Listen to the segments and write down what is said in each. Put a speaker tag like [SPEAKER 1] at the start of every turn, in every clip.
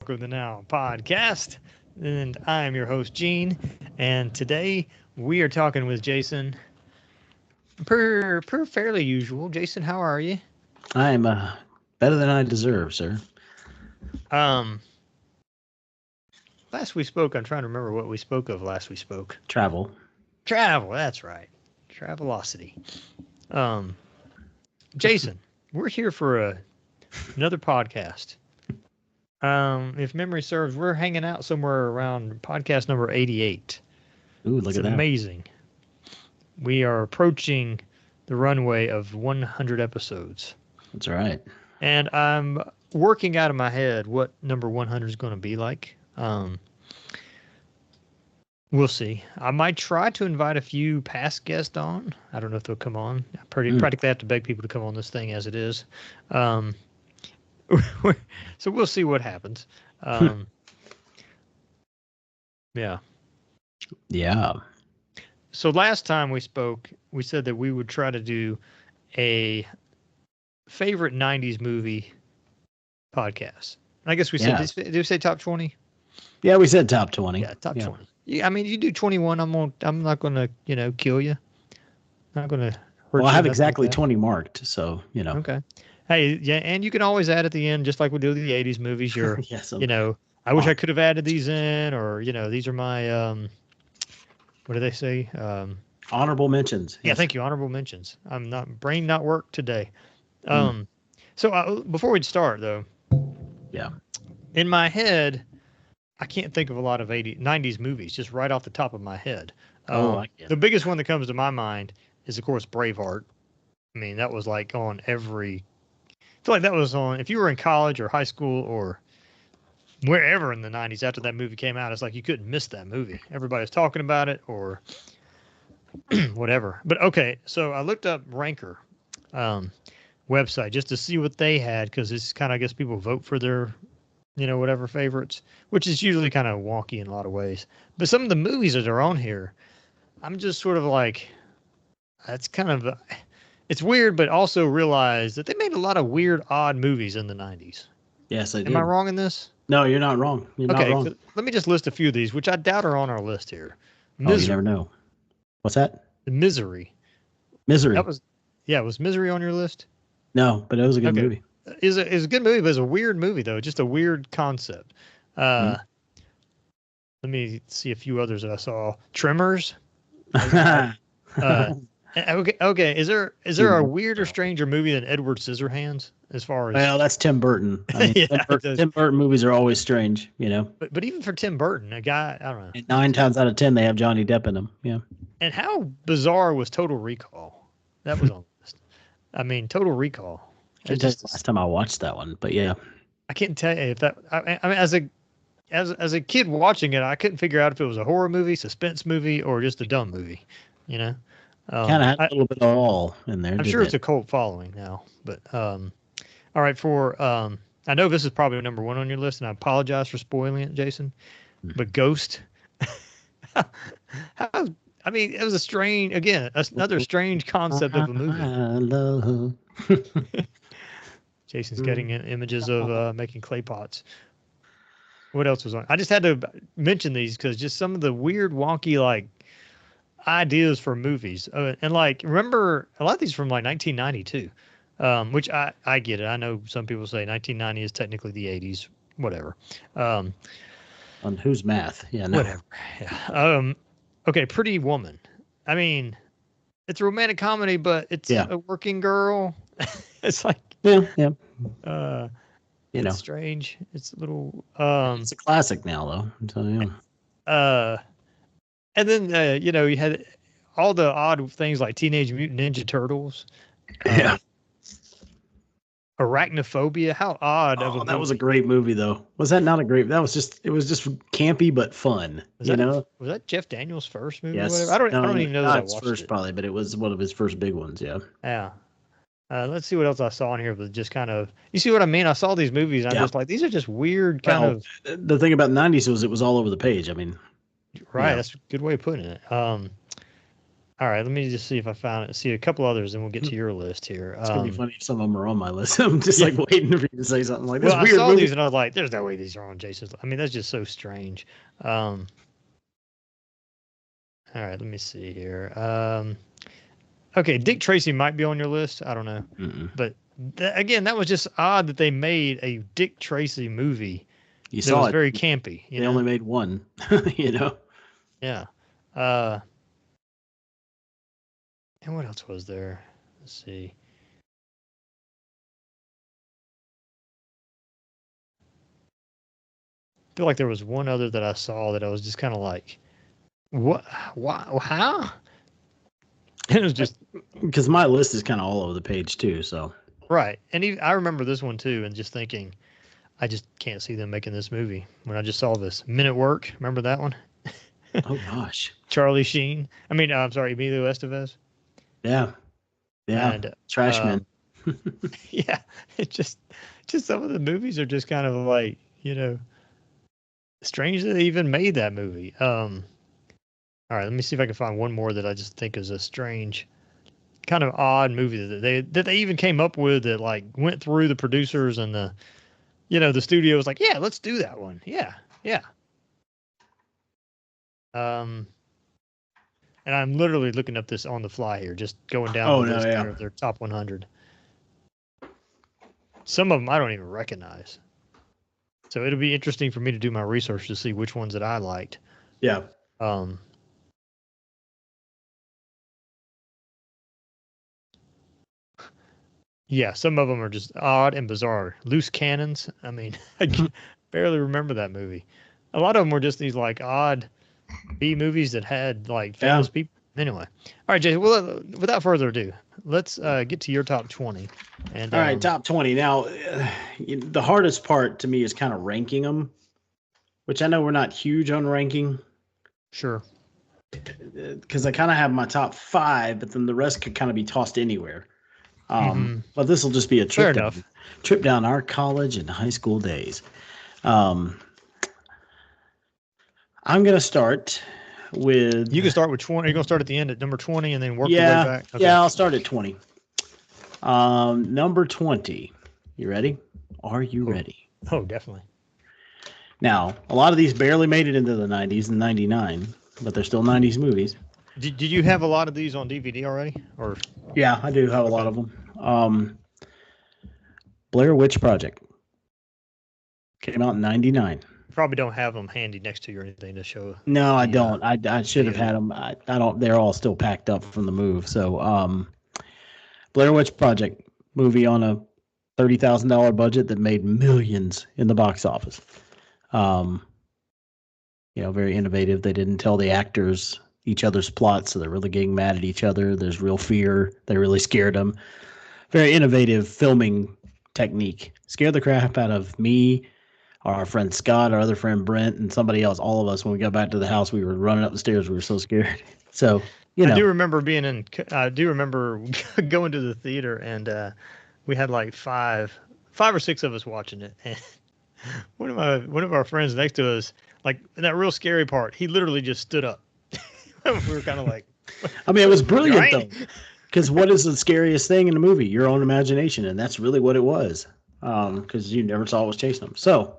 [SPEAKER 1] Welcome to the Now podcast. And I'm your host, Gene. And today we are talking with Jason per fairly usual. Jason, how are you?
[SPEAKER 2] I'm better than I deserve, sir.
[SPEAKER 1] Um, Last we spoke, I'm trying to remember what we spoke of last we spoke.
[SPEAKER 2] Travel.
[SPEAKER 1] Travel, that's right. Travelocity. Um, Jason, we're here for another podcast. If memory serves, we're hanging out somewhere around podcast number 88.
[SPEAKER 2] Ooh, look
[SPEAKER 1] It's
[SPEAKER 2] at that.
[SPEAKER 1] amazing. We are approaching the runway of 100 episodes.
[SPEAKER 2] That's right.
[SPEAKER 1] And I'm working out of my head what number 100 is going to be like. We'll see. I might try to invite a few past guests on. I don't know if they'll come on. I practically have to beg people to come on this thing as it is. So we'll see what happens. Yeah.
[SPEAKER 2] Yeah.
[SPEAKER 1] So last time we spoke, we said that we would try to do a favorite 90s movie podcast. I guess we said, did we say top 20?
[SPEAKER 2] Yeah, we said top 20.
[SPEAKER 1] Yeah, top 20. Yeah, I mean, you do 21, I'm not going to, kill you. Not going to hurt you.
[SPEAKER 2] Well, I have exactly 20 marked, so,
[SPEAKER 1] Okay. Hey, yeah, and you can always add at the end, just like we do the 80s movies. You're, I wish I could have added these in, or, these are my, what do they say?
[SPEAKER 2] Honorable mentions.
[SPEAKER 1] Yeah, thank you. Honorable mentions. I'm brain not work today. So before we start though,
[SPEAKER 2] yeah,
[SPEAKER 1] in my head, I can't think of a lot of 90s movies just right off the top of my head. The biggest one that comes to my mind is of course Braveheart. I mean, that was like on every. I feel like that was on if you were in college or high school or wherever in the 90s after that movie came out. It's like you couldn't miss that movie. Everybody was talking about it or whatever. But okay, so I looked up Ranker website just to see what they had because it's kind of, I guess people vote for their, whatever favorites, which is usually kind of wonky in a lot of ways. But some of the movies that are on here, I'm just sort of like, that's kind of, it's weird, but also realize that they made a lot of weird, odd movies in the 90s.
[SPEAKER 2] Yes, I did.
[SPEAKER 1] Am I wrong in this?
[SPEAKER 2] No, you're not wrong. You're not wrong.
[SPEAKER 1] Let me just list a few of these, which I doubt are on our list here.
[SPEAKER 2] You never know. What's that?
[SPEAKER 1] Misery.
[SPEAKER 2] Misery.
[SPEAKER 1] Was Misery on your list?
[SPEAKER 2] No, but it was a good movie.
[SPEAKER 1] It's a good movie, but it's a weird movie though. Just a weird concept. Let me see a few others that I saw. Tremors. Okay. Is there a weirder, stranger movie than Edward Scissorhands? As far as
[SPEAKER 2] that's Tim Burton. I mean, Tim Burton movies are always strange,
[SPEAKER 1] But even for Tim Burton, a guy, I don't know.
[SPEAKER 2] And 9 times out of 10, they have Johnny Depp in them. Yeah.
[SPEAKER 1] And how bizarre was Total Recall? That was on the list. I mean, Total Recall.
[SPEAKER 2] It's just last time I watched that one, but yeah.
[SPEAKER 1] I can't tell you if that. I mean, as a kid watching it, I couldn't figure out if it was a horror movie, suspense movie, or just a dumb movie.
[SPEAKER 2] Kind of had a little bit of all in there.
[SPEAKER 1] I'm sure it's a cult following now, but all right. I know this is probably number one on your list, and I apologize for spoiling it, Jason. But Ghost. I mean, it was another strange concept of a movie. Jason's getting images of making clay pots. What else was on? I just had to mention these because just some of the weird, wonky, like ideas for movies. And like, remember a lot of these from like 1992, which I get it. I know some people say 1990 is technically the 80s, whatever.
[SPEAKER 2] On whose math? Yeah, no.
[SPEAKER 1] Whatever. Yeah. Okay, Pretty Woman. I mean, it's a romantic comedy, but it's a working girl. It's like
[SPEAKER 2] yeah.
[SPEAKER 1] It's strange. It's a little.
[SPEAKER 2] It's a classic now, though. I'm telling you.
[SPEAKER 1] And then you had all the odd things like Teenage Mutant Ninja Turtles. Arachnophobia. How odd!
[SPEAKER 2] That was a great movie, though. Was that not a great? It was just campy but fun. Was
[SPEAKER 1] that Jeff Daniels' first movie?
[SPEAKER 2] Yes.
[SPEAKER 1] I don't even know that I watched
[SPEAKER 2] first it. Probably, but it was one of his first big ones. Yeah.
[SPEAKER 1] Yeah. Let's see what else I saw in here. But just kind of, you see what I mean? I saw these movies, and I'm just like, these are just weird kind of.
[SPEAKER 2] The thing about the '90s was it was all over the page. I mean,
[SPEAKER 1] right? That's a good way of putting it. All right, let me just see if I found it. See a couple others, and we'll get to your list here.
[SPEAKER 2] It's gonna be funny if some of them are on my list. I'm just like waiting for you to say something like this.
[SPEAKER 1] Well,
[SPEAKER 2] Weird
[SPEAKER 1] I saw
[SPEAKER 2] movie.
[SPEAKER 1] these and I was like, "There's no way these are on Jason's." I mean, that's just so strange. All right, let me see here. Okay, Dick Tracy might be on your list. I don't know, but again, that was just odd that they made a Dick Tracy movie.
[SPEAKER 2] You saw
[SPEAKER 1] was
[SPEAKER 2] it.
[SPEAKER 1] Very campy.
[SPEAKER 2] They only made one. You know.
[SPEAKER 1] Yeah. And what else was there? Let's see. I feel like there was one other that I saw that I was just kind of like, what? How? And it was just
[SPEAKER 2] because my list is kind of all over the page too. So
[SPEAKER 1] right, and I remember this one too, and just thinking, I just can't see them making this movie. When I just saw this Men at Work, remember that one?
[SPEAKER 2] Oh gosh,
[SPEAKER 1] Charlie Sheen. I mean, I'm sorry, Emilio Estevez.
[SPEAKER 2] Yeah, and, Trashman.
[SPEAKER 1] Yeah, it just some of the movies are just kind of like, strange that they even made that movie. All right, let me see if I can find one more that I just think is a strange, kind of odd movie that they even came up with that like went through the producers and the studio was like, yeah, let's do that one. Yeah. And I'm literally looking up this on the fly here, just going down the list of their top 100. Some of them I don't even recognize. So it'll be interesting for me to do my research to see which ones that I liked.
[SPEAKER 2] Yeah.
[SPEAKER 1] Yeah, some of them are just odd and bizarre. Loose Cannons. I mean, I can barely remember that movie. A lot of them were just these like odd B movies that had like famous people. Anyway, all right, Jason. Well, without further ado, let's get to your top 20. And
[SPEAKER 2] all right, top 20. Now, the hardest part to me is kind of ranking them, which I know we're not huge on ranking.
[SPEAKER 1] Sure.
[SPEAKER 2] Because I kind of have my top 5, but then the rest could kind of be tossed anywhere. But this will just be a trip down our college and high school days. I'm going to start with.
[SPEAKER 1] You can start with 20. You're going to start at the end at number 20 and then work your way back.
[SPEAKER 2] Okay. Yeah, I'll start at 20. Number 20. You ready? Are you ready?
[SPEAKER 1] Oh, definitely.
[SPEAKER 2] Now, a lot of these barely made it into the 90s and 99, but they're still 90s movies.
[SPEAKER 1] Did you have a lot of these on DVD already? Or
[SPEAKER 2] yeah, I do have a lot of them. Blair Witch Project came out in 99.
[SPEAKER 1] Probably don't have them handy next to you or anything to show.
[SPEAKER 2] No, I don't. I should have had them. I don't. They're all still packed up from the move. So, Blair Witch Project movie on a $30,000 budget that made millions in the box office. Very innovative. They didn't tell the actors each other's plots, so they're really getting mad at each other. There's real fear. They really scared them. Very innovative filming technique. Scared the crap out of me, our friend Scott, our other friend Brent, and somebody else. All of us, when we got back to the house, we were running up the stairs. We were so scared. So, I
[SPEAKER 1] do remember going to the theater, and we had like five or six of us watching it. And one of our friends next to us, like in that real scary part, he literally just stood up. We were kind of like,
[SPEAKER 2] I mean, it was brilliant though, because what is the scariest thing in the movie? Your own imagination, and that's really what it was. Because you never saw what was chasing them. So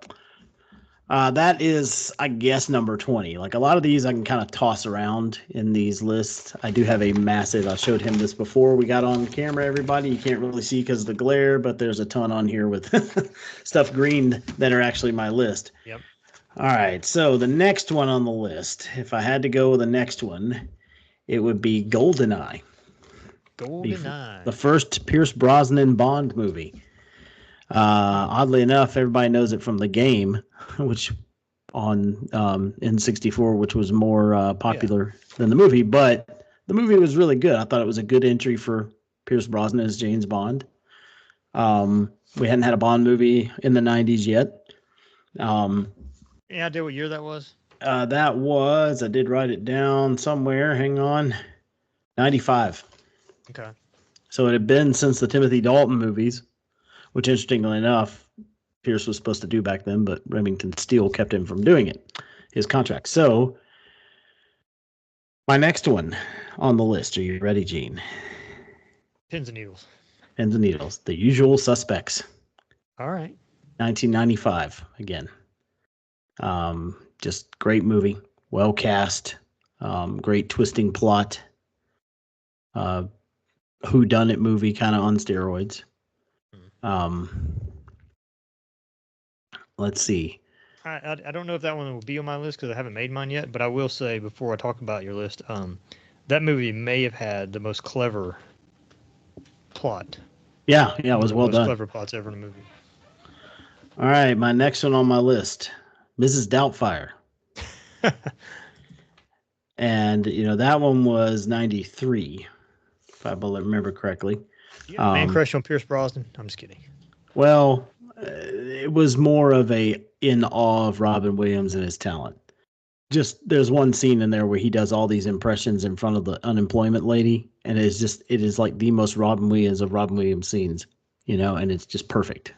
[SPEAKER 2] that is, I guess, number 20. Like a lot of these, I can kind of toss around in these lists. I do have a massive. I showed him this before we got on camera. Everybody, you can't really see because of the glare, but there's a ton on here with stuff green that are actually my list.
[SPEAKER 1] Yep.
[SPEAKER 2] All right, so the next one on the list, if I had to go with the next one, it would be GoldenEye.
[SPEAKER 1] GoldenEye.
[SPEAKER 2] The first Pierce Brosnan Bond movie. Oddly enough, everybody knows it from the game, which on N64, which was more popular than the movie. But the movie was really good. I thought it was a good entry for Pierce Brosnan as James Bond. We hadn't had a Bond movie in the 90s yet.
[SPEAKER 1] Any idea what year that was?
[SPEAKER 2] That was, I did write it down somewhere. Hang on. 95.
[SPEAKER 1] Okay.
[SPEAKER 2] So it had been since the Timothy Dalton movies, which interestingly enough, Pierce was supposed to do back then, but Remington Steele kept him from doing it, his contract. So my next one, on the list. Are you ready, Gene?
[SPEAKER 1] Pins and needles.
[SPEAKER 2] Pins and needles. The Usual Suspects.
[SPEAKER 1] All right.
[SPEAKER 2] 1995 again. Just great movie. Well cast. Great twisting plot. Whodunit movie, kind of on steroids. Let's see.
[SPEAKER 1] I don't know if that one will be on my list because I haven't made mine yet, but I will say before I talk about your list, that movie may have had the most clever plot.
[SPEAKER 2] Yeah, it was well done.
[SPEAKER 1] Clever plots ever in a movie.
[SPEAKER 2] All right, my next one on my list, Mrs. Doubtfire. And that one was 93, if I remember correctly.
[SPEAKER 1] Yeah, man crush on Pierce Brosnan. I'm just kidding.
[SPEAKER 2] Well, it was more of a in awe of Robin Williams and his talent. Just there's one scene in there where he does all these impressions in front of the unemployment lady, and it is like the most Robin Williams scenes, and it's just perfect.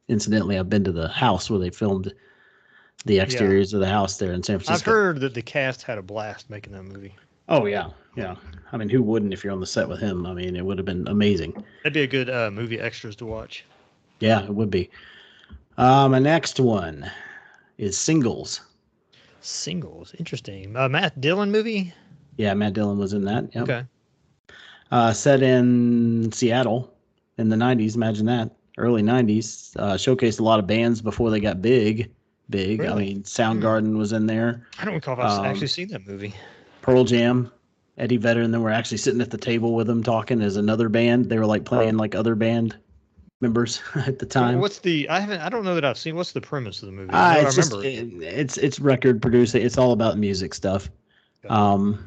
[SPEAKER 2] Incidentally, I've been to the house where they filmed the exteriors of the house there in San Francisco.
[SPEAKER 1] I've heard that the cast had a blast making that movie.
[SPEAKER 2] Oh yeah. I mean, who wouldn't if you're on the set with him? I mean, it would have been amazing.
[SPEAKER 1] That'd be a good movie extras to watch.
[SPEAKER 2] Yeah, it would be. My next one is Singles.
[SPEAKER 1] Singles, interesting. Matt Dillon movie?
[SPEAKER 2] Yeah, Matt Dillon was in that. Yep.
[SPEAKER 1] Okay.
[SPEAKER 2] Set in Seattle in the 90s. Imagine that. Early 90s. Showcased a lot of bands before they got big. Really? I mean, Soundgarden was in there.
[SPEAKER 1] I don't recall if I've actually seen that movie. Pearl
[SPEAKER 2] Jam, Eddie Vedder, and then we're actually sitting at the table with them talking as another band. They were like playing like other band members at the time.
[SPEAKER 1] I don't know that I've seen. What's the premise of the movie?
[SPEAKER 2] It's record producing. It's all about music stuff. Okay.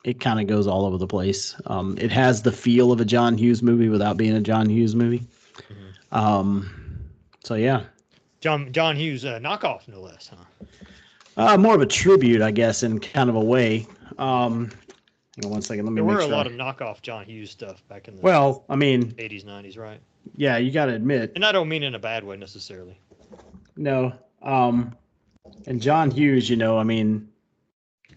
[SPEAKER 2] It kind of goes all over the place. It has the feel of a John Hughes movie without being a John Hughes movie. Mm-hmm. So yeah.
[SPEAKER 1] John Hughes knockoff, no less, huh?
[SPEAKER 2] More of a tribute, I guess, in kind of a way. Hang on 1 second.
[SPEAKER 1] There were a lot of knockoff John Hughes stuff back in the 80s, 90s, right?
[SPEAKER 2] Yeah, you got to admit.
[SPEAKER 1] And I don't mean in a bad way necessarily.
[SPEAKER 2] No. And John Hughes, I mean,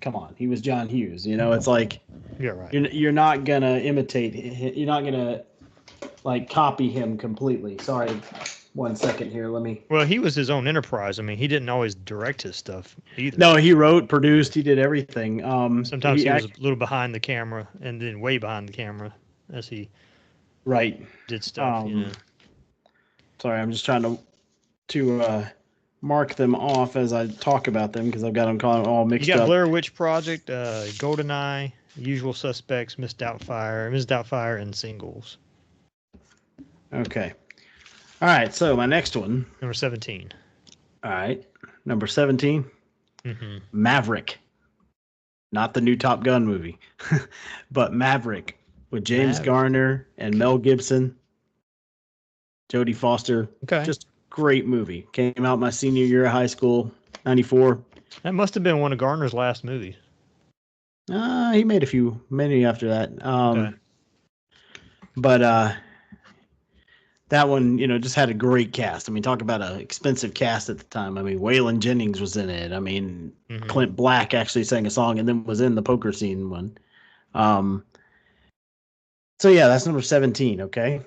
[SPEAKER 2] come on. He was John Hughes. It's like.
[SPEAKER 1] You're right.
[SPEAKER 2] You're not going to imitate. You're not going to, copy him completely. Sorry. 1 second here.
[SPEAKER 1] Well, he was his own enterprise. I mean, he didn't always direct his stuff either.
[SPEAKER 2] No, he wrote, produced, he did everything.
[SPEAKER 1] Sometimes he was a little behind the camera and then way behind the camera as he did stuff.
[SPEAKER 2] Sorry, I'm just trying to mark them off as I talk about them because I've got them all mixed up.
[SPEAKER 1] You got Blair Witch Project, GoldenEye, Usual Suspects, Miss Doubtfire, and Singles.
[SPEAKER 2] Okay. All right, so my next one.
[SPEAKER 1] Number 17.
[SPEAKER 2] All right, number 17.
[SPEAKER 1] Mm-hmm.
[SPEAKER 2] Maverick. Not the new Top Gun movie, but Maverick with James Garner and Mel Gibson, Jodie Foster.
[SPEAKER 1] Okay.
[SPEAKER 2] Just great movie. Came out my senior year of high school, 94.
[SPEAKER 1] That must have been one of Garner's last movies.
[SPEAKER 2] He made many after that.
[SPEAKER 1] Okay.
[SPEAKER 2] But that one, just had a great cast. I mean, talk about an expensive cast at the time. I mean, Waylon Jennings was in it. I mean, Clint Black actually sang a song and then was in the poker scene one. So, yeah, that's number 17, okay?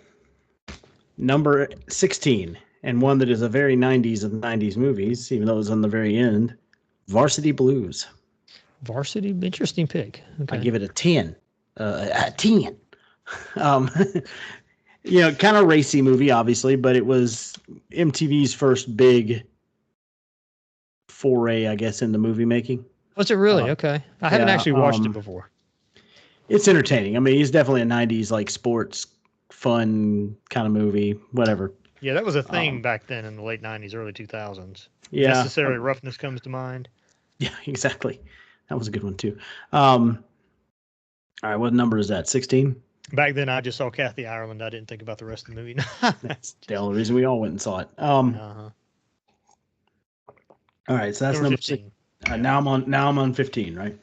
[SPEAKER 2] Number 16, and one that is a very 90s of 90s movies, even though it was on the very end, Varsity Blues.
[SPEAKER 1] Varsity? Interesting pick. Okay.
[SPEAKER 2] I give it a 10. A 10. Kind of racy movie, obviously, but it was MTV's first big foray, I guess, into movie making.
[SPEAKER 1] Was it really? Okay. I haven't actually watched it before.
[SPEAKER 2] It's entertaining. I mean, he's definitely a 90s, sports, fun kind of movie, whatever.
[SPEAKER 1] Yeah, that was a thing back then in the late 90s, early 2000s.
[SPEAKER 2] Yeah.
[SPEAKER 1] Necessary Roughness comes to mind.
[SPEAKER 2] Yeah, exactly. That was a good one, too. All right, what number is that? 16?
[SPEAKER 1] Back then, I just saw Kathy Ireland. I didn't think about the rest of the movie.
[SPEAKER 2] That's the only reason we all went and saw it. All right, so that's number 15. Now I'm on 15, right?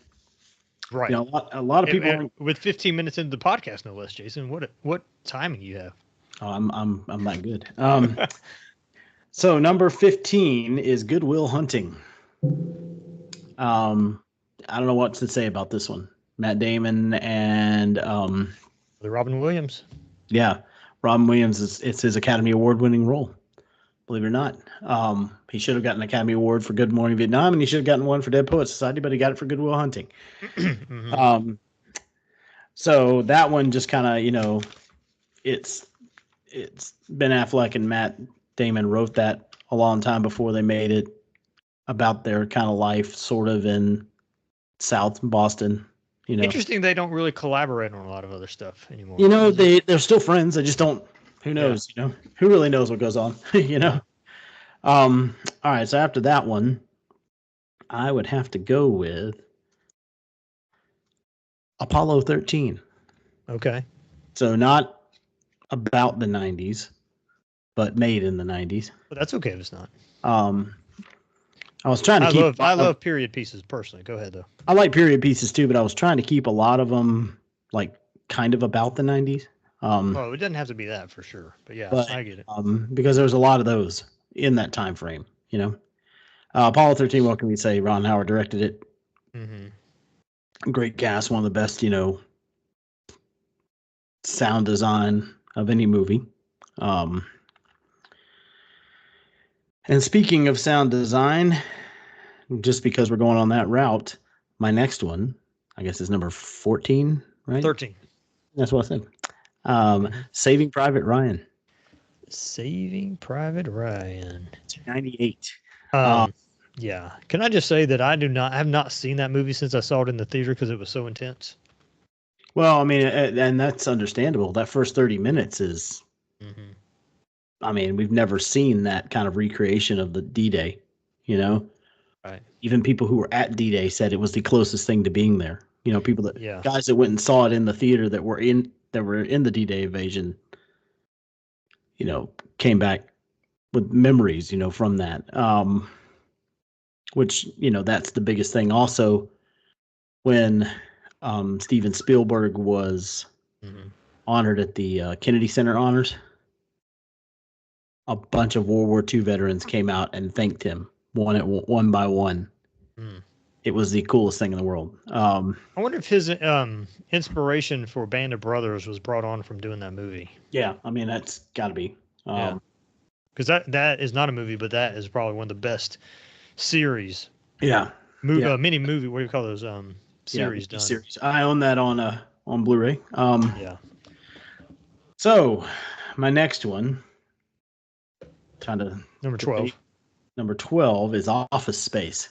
[SPEAKER 1] Right.
[SPEAKER 2] A lot of people
[SPEAKER 1] with 15 minutes into the podcast, no less. Jason, what timing you have?
[SPEAKER 2] Oh, I'm that good. So number 15 is Good Will Hunting. I don't know what to say about this one. Matt Damon and
[SPEAKER 1] the Robin Williams.
[SPEAKER 2] Yeah, Robin Williams it's his Academy Award winning role. Believe it or not, he should have gotten an Academy Award for Good Morning Vietnam, and he should have gotten one for Dead Poets Society, but he got it for Good Will Hunting. Mm-hmm. So that one just kind of, it's Ben Affleck and Matt Damon wrote that a long time before they made it about their kind of life, sort of in South Boston.
[SPEAKER 1] Interesting. They don't really collaborate on a lot of other stuff anymore.
[SPEAKER 2] They're still friends. They just don't. Who knows? Yeah. Who really knows what goes on? All right. So after that one, I would have to go with Apollo 13.
[SPEAKER 1] Okay.
[SPEAKER 2] So not about the 90s, but made in the 90s.
[SPEAKER 1] But that's okay if it's not.
[SPEAKER 2] I was trying to
[SPEAKER 1] I love period pieces personally. Go ahead though.
[SPEAKER 2] I like period pieces too, but I was trying to keep a lot of them like kind of about the 90s.
[SPEAKER 1] Well, it doesn't have to be that for sure, but yeah, I get it.
[SPEAKER 2] Because there's a lot of those in that time frame, Apollo 13, what can we say? Ron Howard directed it. Mm-hmm. Great cast, one of the best, sound design of any movie. And speaking of sound design, just because we're going on that route, my next one, I guess, is number 14, right?
[SPEAKER 1] 13.
[SPEAKER 2] That's what I said. Saving Private Ryan.
[SPEAKER 1] Saving Private Ryan.
[SPEAKER 2] 98.
[SPEAKER 1] Yeah. Can I just say that I have not seen that movie since I saw it in the theater because it was so intense.
[SPEAKER 2] Well, I mean, and that's understandable. That first 30 minutes is, I mean, we've never seen that kind of recreation of the D-Day, Right. Even people who were at D-Day said it was the closest thing to being there. People guys that went and saw it in the theater that were in the D-Day invasion, came back with memories, from that. Which, that's the biggest thing. Also, when Steven Spielberg was honored at the Kennedy Center Honors, a bunch of World War II veterans came out and thanked him one by one. It was the coolest thing in the world.
[SPEAKER 1] I wonder if his inspiration for Band of Brothers was brought on from doing that movie.
[SPEAKER 2] Yeah, I mean, that's got to be.
[SPEAKER 1] Because that is not a movie, but that is probably one of the best series.
[SPEAKER 2] Yeah.
[SPEAKER 1] Mini movie. What do you call those? Series done.
[SPEAKER 2] Series. I own that on Blu-ray.
[SPEAKER 1] Yeah.
[SPEAKER 2] So, my next one. Trying to
[SPEAKER 1] number 12.
[SPEAKER 2] Number 12 is Office Space.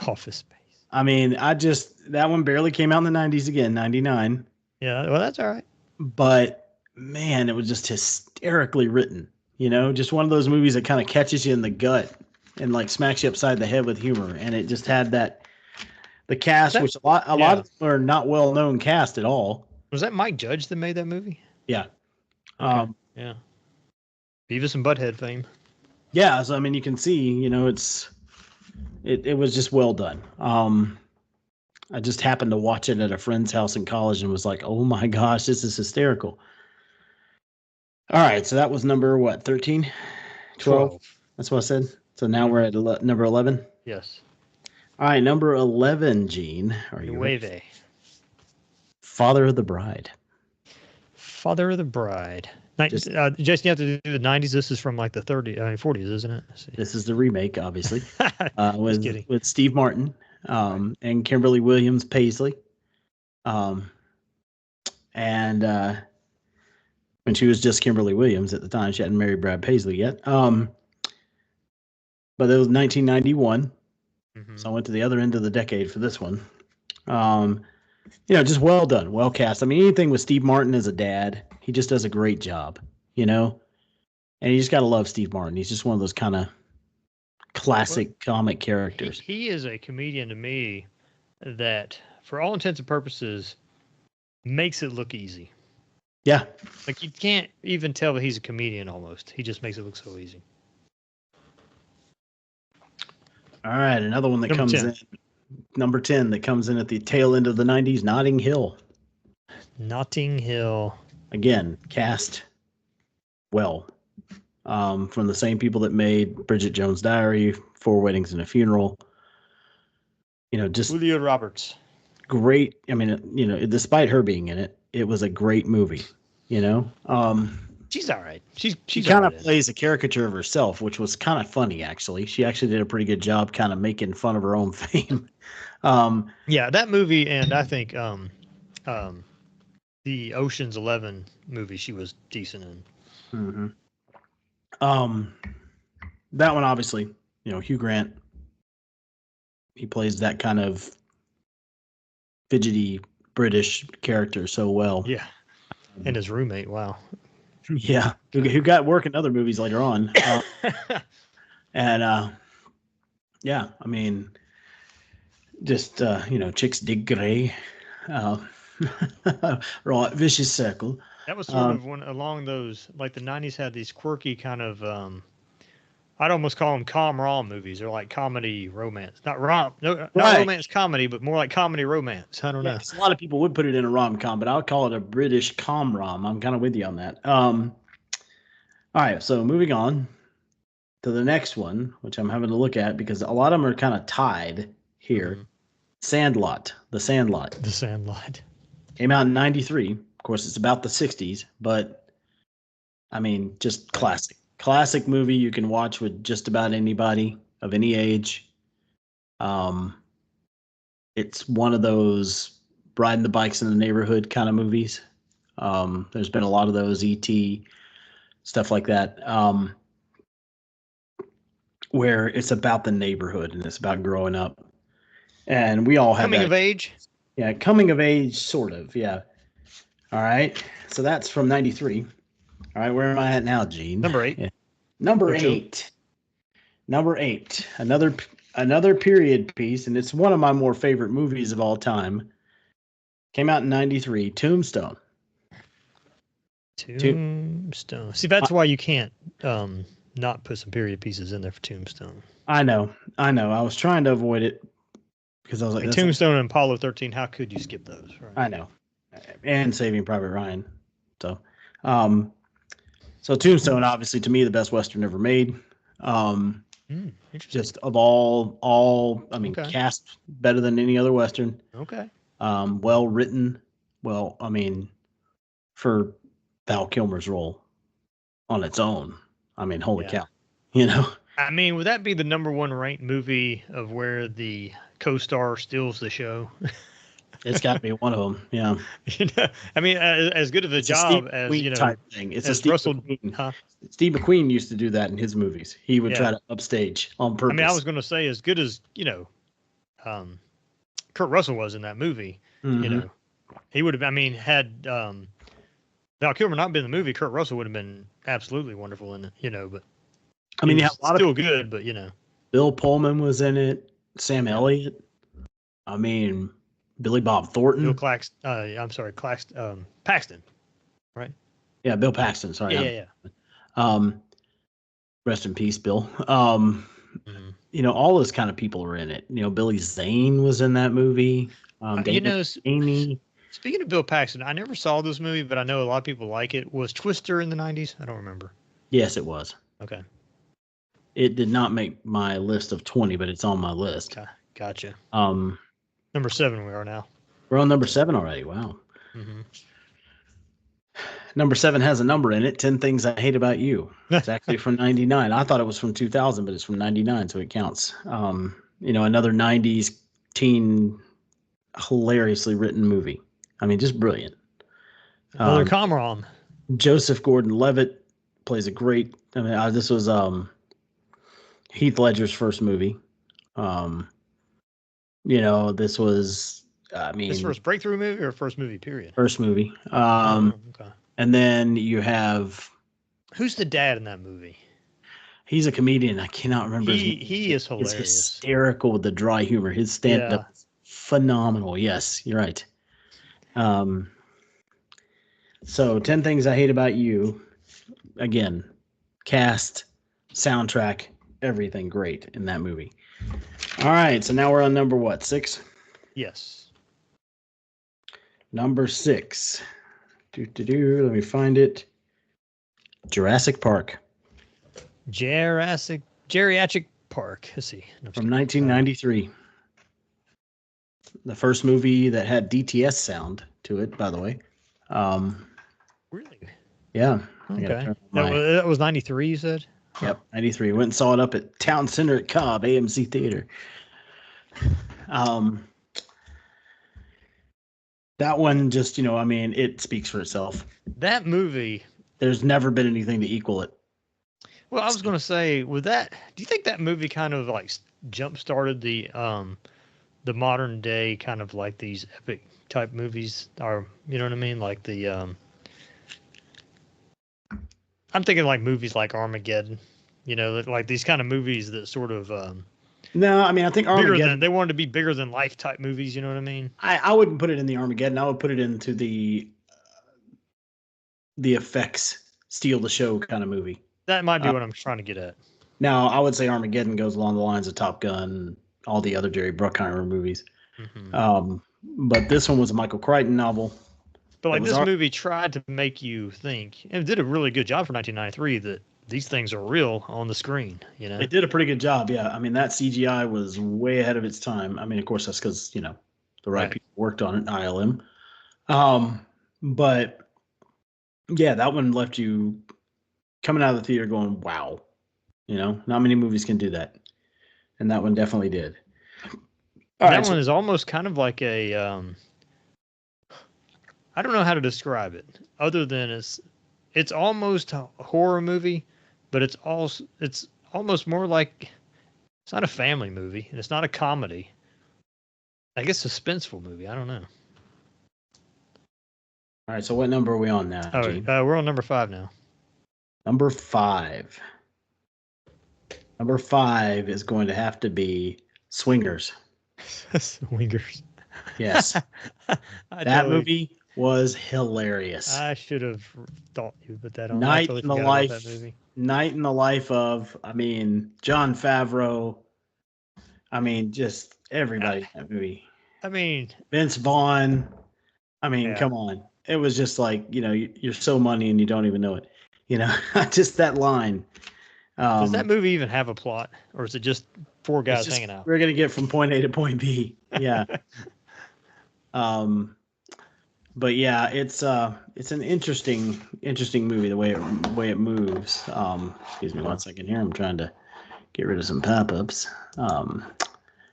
[SPEAKER 1] Office Space.
[SPEAKER 2] I mean, that one barely came out in the 90s again, 99.
[SPEAKER 1] Yeah, well, that's all right.
[SPEAKER 2] But man, it was just hysterically written. Just one of those movies that kind of catches you in the gut and like smacks you upside the head with humor. And it just had the cast, which a lot of them are not well known cast at all.
[SPEAKER 1] Was that Mike Judge that made that movie?
[SPEAKER 2] Yeah.
[SPEAKER 1] Okay. Yeah. Beavis and Butthead fame.
[SPEAKER 2] Yeah, so I mean, you can see, it was just well done. I just happened to watch it at a friend's house in college and was like, oh my gosh, this is hysterical. All right, so that was number what, 13? 12? That's what I said. So now we're at number 11?
[SPEAKER 1] Yes.
[SPEAKER 2] All right, number 11, Gene. Are you ready? Father of the Bride.
[SPEAKER 1] Father of the Bride. Jason, you have to do the 90s. This is from like the 40s, isn't it?
[SPEAKER 2] This is the remake, obviously, with Steve Martin and Kimberly Williams Paisley. And when she was just Kimberly Williams at the time, she hadn't married Brad Paisley yet. But it was 1991. So I went to the other end of the decade for this one. Just well done, well cast. I mean, anything with Steve Martin as a dad, he just does a great job, and you just got to love Steve Martin. He's just one of those kind of classic comic characters.
[SPEAKER 1] He is a comedian to me that, for all intents and purposes, makes it look easy.
[SPEAKER 2] Yeah.
[SPEAKER 1] Like, you can't even tell that he's a comedian almost. He just makes it look so easy.
[SPEAKER 2] All right, another one that comes in. Number 10 that comes in at the tail end of the 90s, Notting Hill.
[SPEAKER 1] Notting Hill.
[SPEAKER 2] Again, cast well. From the same people that made Bridget Jones' Diary, 4 Weddings and a Funeral. Just
[SPEAKER 1] Julia Roberts.
[SPEAKER 2] great. I mean, despite her being in it, it was a great movie.
[SPEAKER 1] She's all right. She
[SPEAKER 2] kind of plays a caricature of herself, which was kind of funny, actually. She actually did a pretty good job kind of making fun of her own fame.
[SPEAKER 1] Yeah, that movie, and I think the Ocean's 11 movie she was decent in.
[SPEAKER 2] Mm-hmm. That one, obviously, Hugh Grant, he plays that kind of fidgety British character so well.
[SPEAKER 1] Yeah. And his roommate, wow.
[SPEAKER 2] Yeah, who got work in other movies later on. And yeah, I mean, just Chicks Dig Grey, right, Vicious Circle.
[SPEAKER 1] That was sort of one along those, like the 90s had these quirky kind of I'd almost call them com-rom movies. They're like comedy romance, not romance comedy, but more like comedy romance. I don't know.
[SPEAKER 2] A lot of people would put it in a rom-com, but I'll call it a British com-rom. I'm kind of with you on that. All right, so moving on to the next one, which I'm having to look at because a lot of them are kind of tied here. Mm-hmm. Sandlot, The Sandlot.
[SPEAKER 1] The Sandlot.
[SPEAKER 2] Came out in 93. Of course, it's about the 60s, but I mean, just classic. Classic movie you can watch with just about anybody of any age. It's one of those riding the bikes in the neighborhood kind of movies. There's been a lot of those, E.T., stuff like that, where it's about the neighborhood and it's about growing up. And we all have
[SPEAKER 1] coming of age.
[SPEAKER 2] Yeah, coming of age, sort of. Yeah. All right. So that's from 93. All right, where am I at now, Gene?
[SPEAKER 1] Number 8.
[SPEAKER 2] Yeah. Number 8. Number 8. Another period piece, and it's one of my more favorite movies of all time. Came out in 93, Tombstone.
[SPEAKER 1] Tombstone. See, that's why you can't not put some period pieces in there for Tombstone.
[SPEAKER 2] I know. I was trying to avoid it because I was like,
[SPEAKER 1] Tombstone and Apollo 13, how could you skip those? Right?
[SPEAKER 2] I know. And Saving Private Ryan. So Tombstone, obviously, to me, the best Western ever made. Just of all, I mean, cast better than any other Western.
[SPEAKER 1] Okay.
[SPEAKER 2] Well written. Well, I mean, for Val Kilmer's role on its own, I mean, holy cow,
[SPEAKER 1] I mean, would that be the number 1 ranked movie of where the co-star steals the show?
[SPEAKER 2] It's got to be one of them, yeah.
[SPEAKER 1] I mean, as good of a job as
[SPEAKER 2] type thing. It's a Steve
[SPEAKER 1] Russell.
[SPEAKER 2] McQueen. Huh? Steve McQueen used to do that in his movies. He would try to upstage on purpose.
[SPEAKER 1] I mean, I was going to say, as good as Kurt Russell was in that movie, he would have. I mean, had Val Kilmer not been in the movie, Kurt Russell would have been absolutely wonderful in it. But
[SPEAKER 2] I mean, a lot
[SPEAKER 1] still
[SPEAKER 2] of
[SPEAKER 1] good, but
[SPEAKER 2] Bill Pullman was in it. Sam Elliott. I mean, Billy Bob Thornton.
[SPEAKER 1] Bill Paxton, right?
[SPEAKER 2] Yeah, Bill Paxton. Sorry.
[SPEAKER 1] Yeah.
[SPEAKER 2] Rest in peace, Bill. All those kind of people are in it. Billy Zane was in that movie.
[SPEAKER 1] Amy. Speaking of Bill Paxton, I never saw this movie, but I know a lot of people like it. Was Twister in the 90s? I don't remember.
[SPEAKER 2] Yes, it was.
[SPEAKER 1] Okay.
[SPEAKER 2] It did not make my list of 20, but it's on my list.
[SPEAKER 1] Gotcha. Number 7 we are now.
[SPEAKER 2] We're on number 7 already. Wow.
[SPEAKER 1] Mm-hmm.
[SPEAKER 2] Number 7 has a number in it, 10 Things I Hate About You. It's actually from 99. I thought it was from 2000, but it's from 99, so it counts. Another 90s teen, hilariously written movie. I mean, just brilliant.
[SPEAKER 1] Another com-rom.
[SPEAKER 2] Joseph Gordon-Levitt plays a great... I mean, this was Heath Ledger's first movie. This was,
[SPEAKER 1] his first breakthrough movie or first movie period?
[SPEAKER 2] First movie.
[SPEAKER 1] Okay.
[SPEAKER 2] And then you have...
[SPEAKER 1] Who's the dad in that movie?
[SPEAKER 2] He's a comedian. I cannot remember his name.
[SPEAKER 1] He is hilarious.
[SPEAKER 2] He's hysterical with the dry humor. His stand-up is phenomenal. Yes, you're right. So 10 Things I Hate About You. Again, cast, soundtrack, everything great in that movie. All right, so now we're on number what, 6?
[SPEAKER 1] Yes.
[SPEAKER 2] Number 6. Let me find it. Jurassic Park.
[SPEAKER 1] Geriatric Park. Let's see.
[SPEAKER 2] From 1993. the first movie that had DTS sound to it, by the way.
[SPEAKER 1] Really?
[SPEAKER 2] Yeah.
[SPEAKER 1] Okay. That was 93, you said?
[SPEAKER 2] Yep, 93. Went and saw it up at Town Center at Cobb, AMC Theater. That one just, it speaks for itself.
[SPEAKER 1] That movie.
[SPEAKER 2] There's never been anything to equal it.
[SPEAKER 1] Well, I was going to say, do you think that movie kind of like jump started the modern day kind of like these epic type movies, or you know what I mean? Like I'm thinking like movies like Armageddon, like these kind of movies that sort of,
[SPEAKER 2] no, I mean, I think Armageddon,
[SPEAKER 1] they wanted to be bigger than life type movies. You know what I mean?
[SPEAKER 2] I wouldn't put it in the Armageddon. I would put it into the effects steal the show kind of movie.
[SPEAKER 1] That might be what I'm trying to get at.
[SPEAKER 2] Now, I would say Armageddon goes along the lines of Top Gun and all the other Jerry Bruckheimer movies. Mm-hmm. But this one was a Michael Crichton novel.
[SPEAKER 1] But like this movie tried to make you think, and it did a really good job for 1993, that these things are real on the screen.
[SPEAKER 2] It did a pretty good job. Yeah, I mean that CGI was way ahead of its time. I mean, of course, that's because the right people worked on it, ILM. But yeah, that one left you coming out of the theater going, "Wow!" Not many movies can do that, and that one definitely did.
[SPEAKER 1] That one is almost kind of like a. I don't know how to describe it, other than it's almost a horror movie, but it's almost more like it's not a family movie and it's not a comedy. I guess suspenseful movie. I don't know.
[SPEAKER 2] All right, so what number are we on now?
[SPEAKER 1] We're on number 5 now.
[SPEAKER 2] Number 5. Number 5 is going to have to be Swingers.
[SPEAKER 1] Swingers.
[SPEAKER 2] Yes. That movie was hilarious.
[SPEAKER 1] I should have thought you put that on.
[SPEAKER 2] Night in the life of, Jon Favreau. Just everybody in that movie. Vince Vaughn. Come on. It was just like, you're so money and you don't even know it. Just that line.
[SPEAKER 1] Does that movie even have a plot, or is it just 4 guys hanging out?
[SPEAKER 2] We're gonna get from point A to point B. Yeah. But yeah, it's an interesting movie, the way it moves. Excuse me one second here. I'm trying to get rid of some pop-ups.
[SPEAKER 1] Well,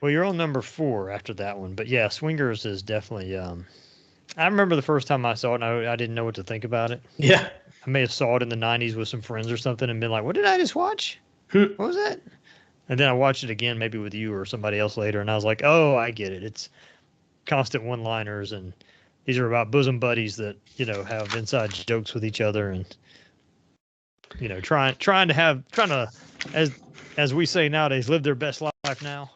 [SPEAKER 1] you're on number 4 after that one, but yeah, Swingers is definitely. I remember the first time I saw it, and I didn't know what to think about it.
[SPEAKER 2] Yeah.
[SPEAKER 1] I may have saw it in the 90s with some friends or something and been like, what did I just watch? What was that? And then I watched it again, maybe with you or somebody else later, and I was like, oh, I get it. It's constant one-liners, and these are about bosom buddies that, have inside jokes with each other and, trying to, as we say nowadays, live their best life now.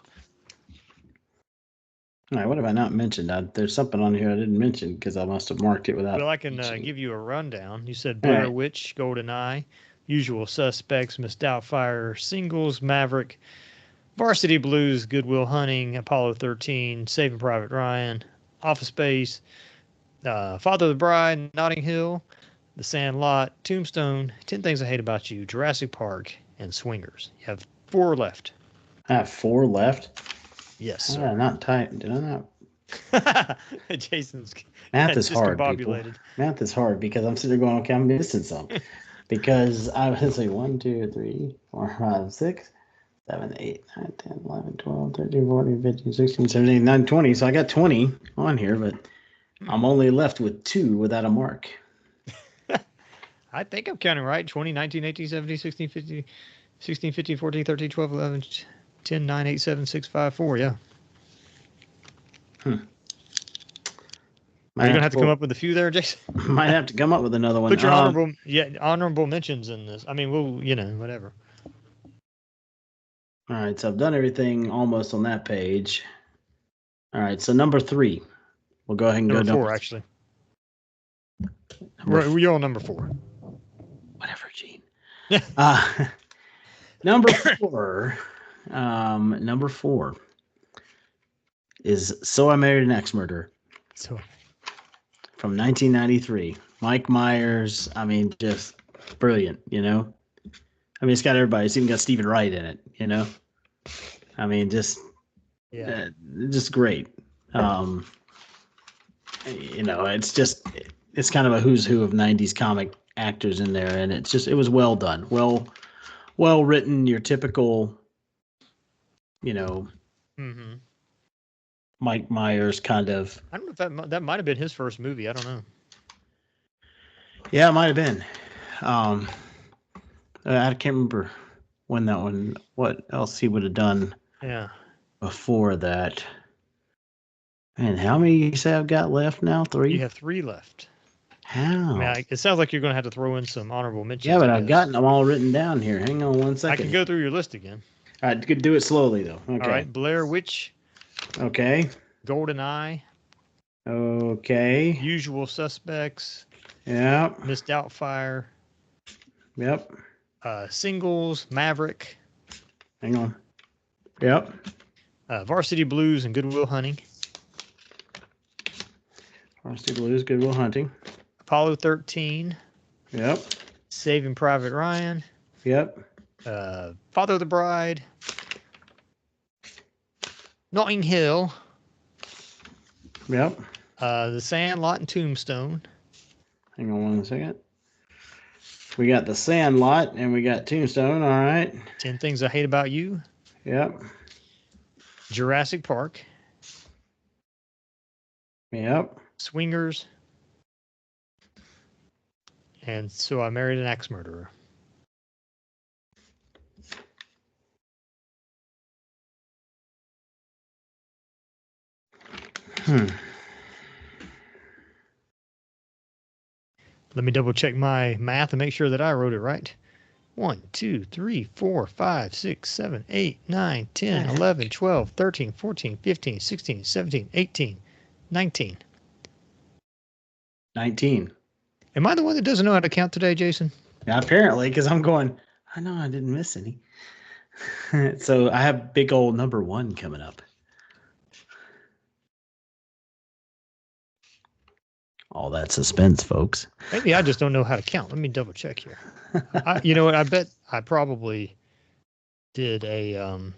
[SPEAKER 2] All right, what have I not mentioned? There's something on here I didn't mention because I must have marked it without.
[SPEAKER 1] Well, I can give you a rundown. You said Blair Witch, GoldenEye, Usual Suspects, Miss Doubtfire, Singles, Maverick, Varsity Blues, Good Will Hunting, Apollo 13, Saving Private Ryan, Office Space, Father of the Bride, Notting Hill, The Sandlot, Tombstone, 10 Things I Hate About You, Jurassic Park, and Swingers. You have 4 left.
[SPEAKER 2] I have 4 left?
[SPEAKER 1] Yes, sir.
[SPEAKER 2] Not tight. Did I not?
[SPEAKER 1] Jason's
[SPEAKER 2] math is hard. Math is hard because I'm sitting there going, okay, I'm missing something. Because I was like 1, 2, 3, 4, 5, 6, 7, 8, 9, 10, 11, 12, 13, 14, 15, 16, 17, 18, 19, 20. So I got 20 on here, but I'm only left with 2 without a mark.
[SPEAKER 1] I think I'm counting right. 20, 19, 18, 17, 16, 15, 16, 15, 14, 13, 12, 11, 10, 9, 8, 7, 6, 5, 4. Yeah. You're going to have to come up with a few there, Jason?
[SPEAKER 2] Might have to come up with another one.
[SPEAKER 1] Put your honorable mentions in this. We'll, whatever.
[SPEAKER 2] All right, so I've done everything almost on that page. All right, so number 3. We'll go ahead and
[SPEAKER 1] go number 4, actually. You're on number 4.
[SPEAKER 2] Whatever, Gene. Number 4. Number 4 is So I Married an Ex-Murderer. From 1993. Mike Myers, just brilliant, it's got everybody. It's even got Stephen Wright in it, just great. Um, it's kind of a who's who of 90s comic actors in there, and it was well done, well written, your typical,
[SPEAKER 1] Mm-hmm.
[SPEAKER 2] Mike Myers kind of.
[SPEAKER 1] I don't know if that might have been his first movie. I don't know.
[SPEAKER 2] Yeah, it might have been. I can't remember when that one. What else he would have done?
[SPEAKER 1] Yeah.
[SPEAKER 2] Before that. And how many you say I've got left now? 3.
[SPEAKER 1] You have 3 left.
[SPEAKER 2] How?
[SPEAKER 1] I mean, it sounds like you're going to have to throw in some honorable mentions.
[SPEAKER 2] Yeah, but I've gotten them all written down here. Hang on one second.
[SPEAKER 1] I can go through your list again.
[SPEAKER 2] All right, could do it slowly though. Okay.
[SPEAKER 1] All right, Blair Witch.
[SPEAKER 2] Okay.
[SPEAKER 1] GoldenEye.
[SPEAKER 2] Okay.
[SPEAKER 1] Usual Suspects.
[SPEAKER 2] Yep.
[SPEAKER 1] Miss Doubtfire.
[SPEAKER 2] Yep.
[SPEAKER 1] Singles. Maverick.
[SPEAKER 2] Hang on. Yep.
[SPEAKER 1] Varsity Blues and Good Will Hunting.
[SPEAKER 2] Varsity Blues, Good Will Hunting.
[SPEAKER 1] Apollo 13.
[SPEAKER 2] Yep.
[SPEAKER 1] Saving Private Ryan.
[SPEAKER 2] Yep.
[SPEAKER 1] Father of the Bride. Notting Hill.
[SPEAKER 2] Yep.
[SPEAKER 1] The Sandlot and Tombstone.
[SPEAKER 2] Hang on one second. We got The Sandlot and we got Tombstone. All right.
[SPEAKER 1] 10 Things I Hate About You.
[SPEAKER 2] Yep.
[SPEAKER 1] Jurassic Park.
[SPEAKER 2] Yep.
[SPEAKER 1] Swingers. And So I Married an Axe Murderer. Let me double check my math and make sure that I wrote it right. 1, 2, 3, 4, 5, 6, 7, 8, 9, 10, 11, 12, 13, 14, 15, 16, 17, 18, 19.
[SPEAKER 2] 19.
[SPEAKER 1] Am I the one that doesn't know how to count today, Jason?
[SPEAKER 2] Yeah, apparently, because I'm going, I know I didn't miss any. So I have big old number 1 coming up. All that suspense, folks.
[SPEAKER 1] Maybe I just don't know how to count. Let me double check here. You know what? I bet I probably did a